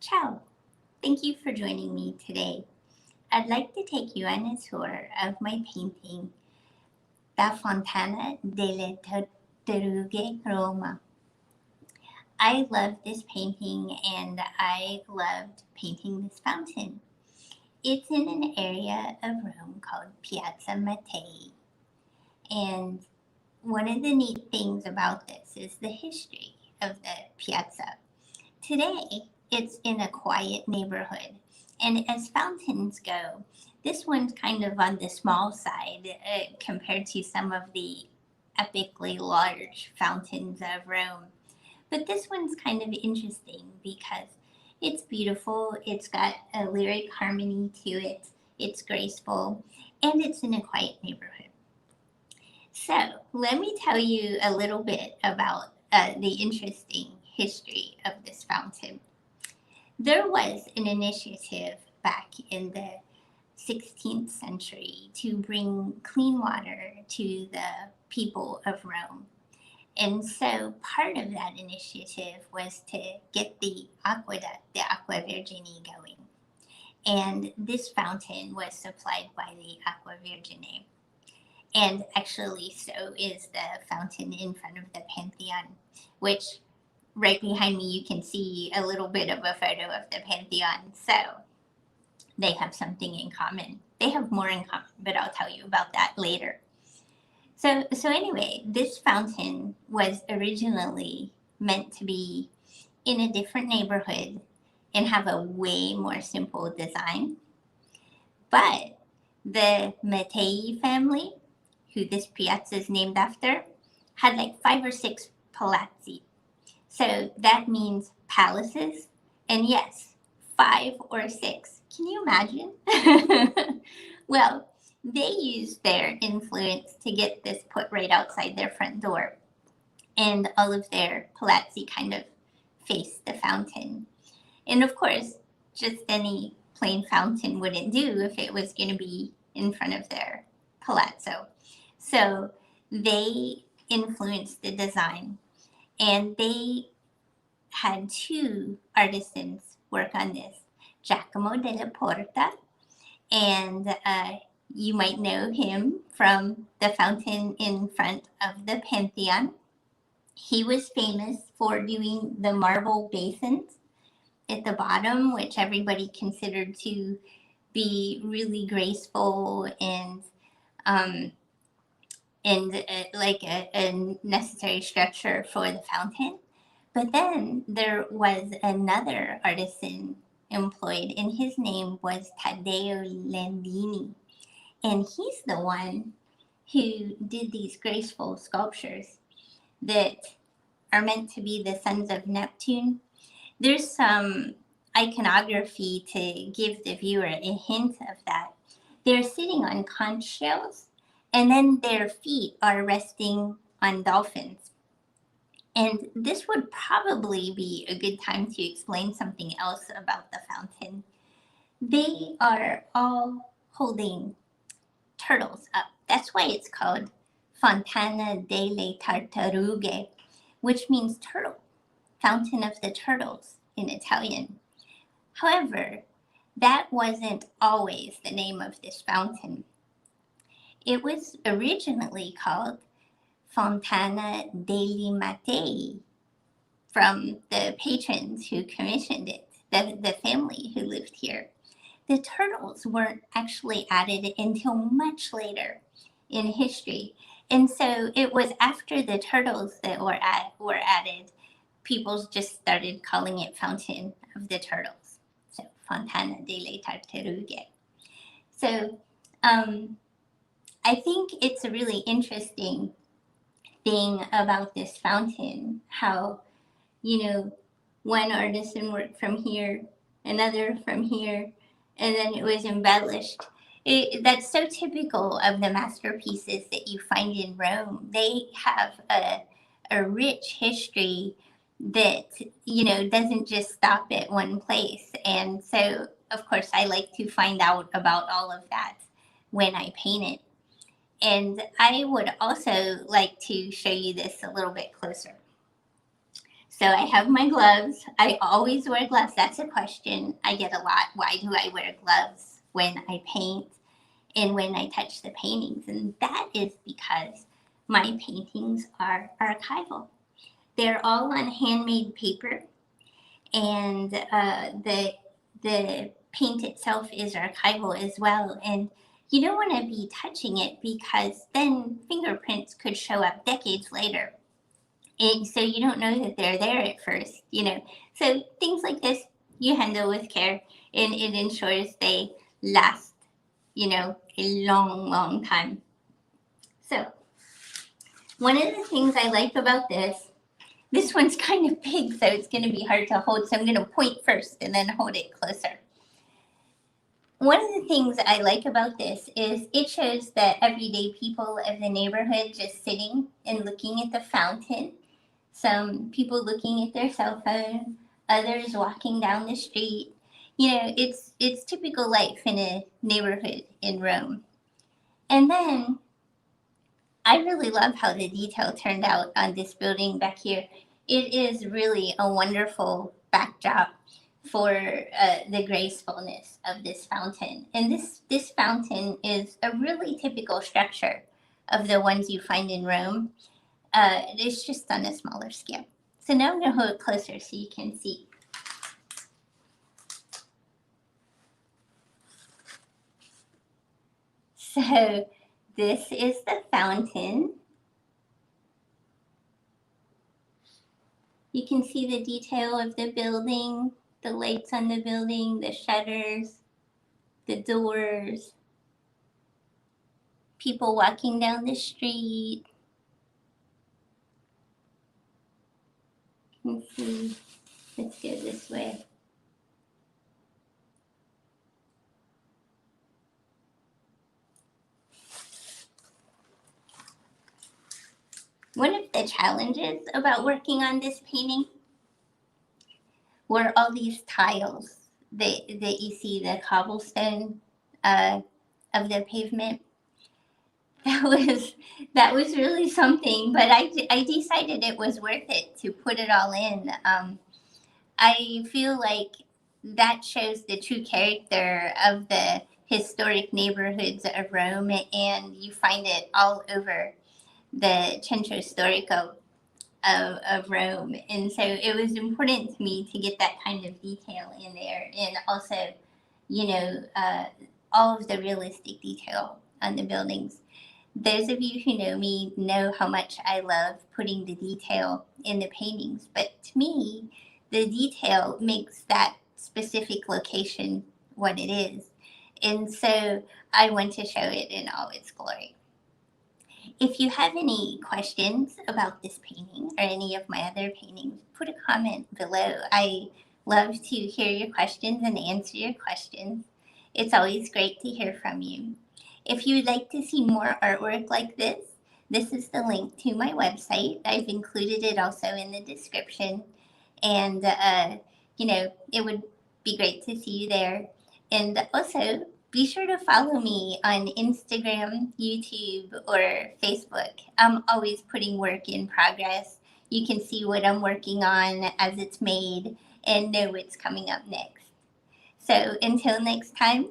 Ciao! Thank you for joining me today. I'd like to take you on a tour of my painting, Da Fontana delle Tartarughe, Roma. I love this painting and I loved painting this fountain. It's in an area of Rome called Piazza Mattei. And one of the neat things about this is the history of the piazza. Today, it's in a quiet neighborhood. And as fountains go, this one's kind of on the small side compared to some of the epically large fountains of Rome. But this one's kind of interesting because it's beautiful, it's got a lyric harmony to it, it's graceful, and it's in a quiet neighborhood. So, let me tell you a little bit about the interesting history of this fountain. There was an initiative back in the 16th century to bring clean water to the people of Rome. And so part of that initiative was to get the aqueduct, the Aqua Vergine, going. And this fountain was supplied by the Aqua Vergine. And actually, so is the fountain in front of the Pantheon, which right behind me you can see a little bit of a photo of the Pantheon. So they have something in common. They have more in common, but I'll tell you about that later. So anyway, this fountain was originally meant to be in a different neighborhood and have a way more simple design. But the Mattei family, who this piazza is named after, had like 5 or 6 palazzi. So that means palaces. And yes, 5 or 6. Can you imagine? Well, they used their influence to get this put right outside their front door. And all of their palazzi kind of faced the fountain. And of course, just any plain fountain wouldn't do if it was going to be in front of their palazzo. So they influenced the design, and they had 2 artisans work on this, Giacomo De La Porta, and you might know him from the fountain in front of the Pantheon. He was famous for doing the marble basins at the bottom, which everybody considered to be really graceful and like a necessary structure for the fountain. But then there was another artisan employed, and his name was Taddeo Landini. And he's the one who did these graceful sculptures that are meant to be the sons of Neptune. There's some iconography to give the viewer a hint of that. They're sitting on conch shells, and then their feet are resting on dolphins. And this would probably be a good time to explain something else about the fountain. They are all holding turtles up. That's why it's called Fontana delle Tartarughe, which means turtle, fountain of the turtles in Italian. However, that wasn't always the name of this fountain. It was originally called Fontana degli Mattei, from the patrons who commissioned it, the family who lived here. The turtles weren't actually added until much later in history. And so it was after the turtles that were added, people just started calling it Fountain of the Turtles. So Fontana delle Tartarughe. So I think it's a really interesting thing about this fountain, how, one artisan worked from here, another from here, and then it was embellished. That's so typical of the masterpieces that you find in Rome. They have a rich history that, doesn't just stop at one place. And so, of course, I like to find out about all of that when I paint it. And I would also like to show you this a little bit closer. So I have my gloves. I always wear gloves. That's a question I get a lot. Why do I wear gloves when I paint and when I touch the paintings? And that is because my paintings are archival. They're all on handmade paper, and the paint itself is archival as well. And you don't want to be touching it because then fingerprints could show up decades later. And so you don't know that they're there at first, you know. So things like this you handle with care, and it ensures they last, you know, a long, long time. So one of the things I like about this one's kind of big, so it's going to be hard to hold. So I'm going to point first and then hold it closer. One of the things I like about this is it shows the everyday people of the neighborhood just sitting and looking at the fountain. Some people looking at their cell phone, others walking down the street. You know, it's typical life in a neighborhood in Rome. And then I really love how the detail turned out on this building back here. It is really a wonderful backdrop for the gracefulness of this fountain. And this fountain is a really typical structure of the ones you find in Rome. It's just on a smaller scale. So now I'm going to hold it closer so you can see. So this is the fountain. You can see the detail of the building, the lights on the building, the shutters, the doors, people walking down the street. Let's see. Let's go this way. One of the challenges about working on this painting were all these tiles that you see, the cobblestone of the pavement. That was really something, but I decided it was worth it to put it all in. I feel like that shows the true character of the historic neighborhoods of Rome, and you find it all over the Centro Storico of Rome. And so it was important to me to get that kind of detail in there, and also, you know, all of the realistic detail on the buildings. Those of you who know me know how much I love putting the detail in the paintings, but to me, the detail makes that specific location what it is. And so I want to show it in all its glory. If you have any questions about this painting or any of my other paintings, put a comment below. I love to hear your questions and answer your questions. It's always great to hear from you. If you would like to see more artwork like this is the link to my website. I've included it also in the description. And, you know, it would be great to see you there. And also, be sure to follow me on Instagram, YouTube, or Facebook. I'm always putting work in progress. You can see what I'm working on as it's made and know what's coming up next. So until next time,